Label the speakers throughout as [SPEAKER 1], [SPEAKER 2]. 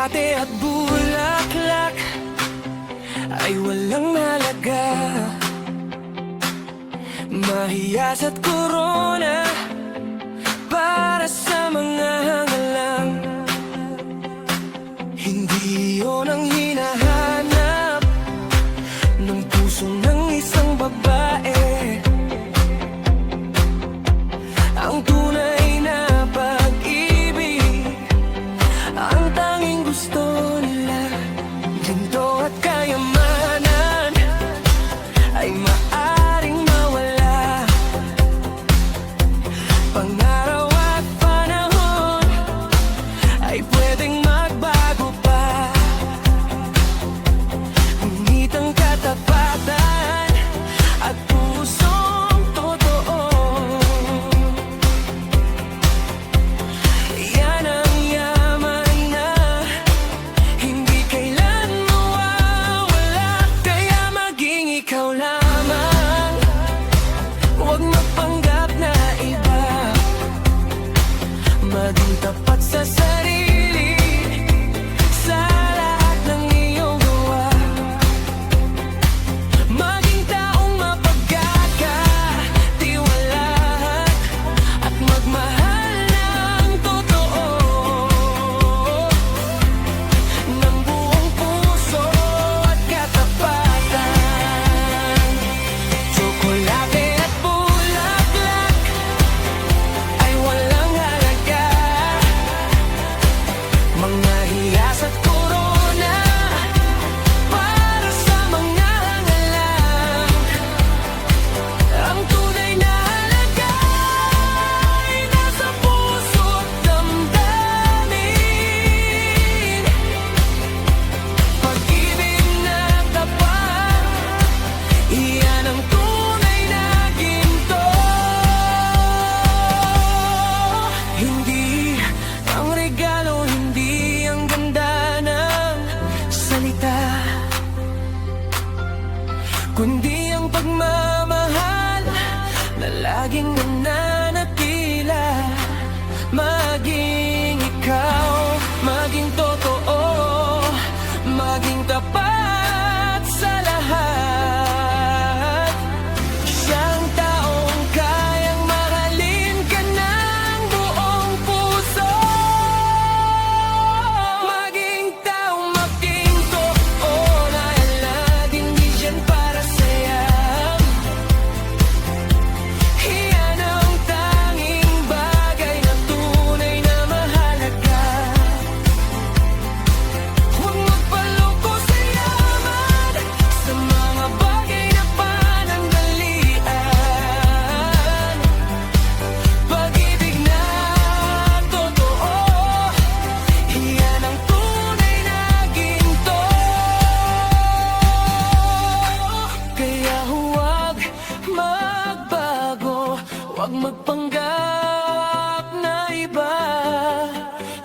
[SPEAKER 1] tsokolate at bulaklak ay walang halaga. Mahiyas at korona para sa mga hangalang. Hindi yun ang hinahanap ng puso ng isang babae. Ang tunay na pag-ibig, ang tanging gusto nila. Ginto at kayamanan ay maaring mawala. Pangaraw at panahon ay pwedeng magbago pa. Ngunit ang katapatan at pusong totoo, yan ang yaman na hindi kailan mawawala. Kaya maging ikaw lamang, huwag magpanggap na iba. Maging tapat sa sarili sa lahat ng iyong gawa. Maging taong mapagkakatiwalaan at magmahal ng totoo, ng buong puso at katapatan. Tsokolate at bulaklak ay walang halaga. Mga hiyas at korona para sa mga hangalang. Ang tunay na halaga ay nasa puso't damdamin. Pag-ibig na tapat, iyan ang tunay na ginto. Hindi ang regalo, hindi ang ganda ng salita, kundi ang pagmamahal na laging nananatila. Maging ikaw, maging totoo, maging tapat sa lahat. Siyang taong kayang mahalin ka ng buong puso. Maging taong maging totoo na laging di dyan para sa'yo. Iyan ang tanging bagay na tunay na mahalaga. Huwag magpaloko sa yaman, sa mga bagay na panandalian. Pag-ibig na totoo, iyan ang tunay na ginto. Kaya huwag magbago, huwag magpanggap na iba.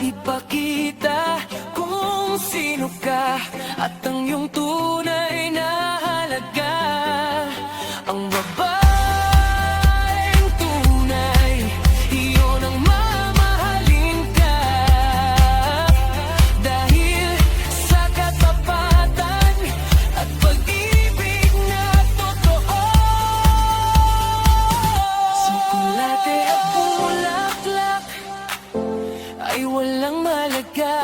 [SPEAKER 1] Ipakita kung sino ka at ang iyong tunay na halaga. Ang babaeng tunay, iyon ang mamahalin ka. Dahil sa katapatan at pag-ibig na totoo. Tsokolate at bulaklak ay walang malaga.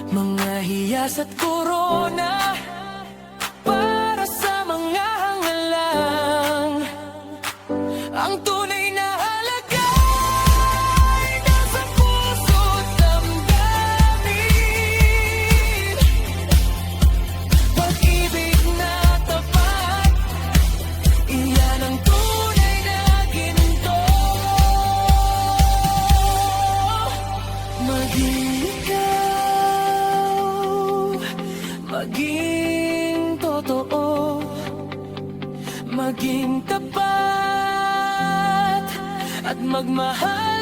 [SPEAKER 1] Mga hiyas at korona para sa mga hangalang. Ang tunay na halaga ay nasa puso't damdamin. Pag-ibig na tapat, iyan ang tunay na ginto. Maging ikaw, maging totoo, maging tapat at magmahal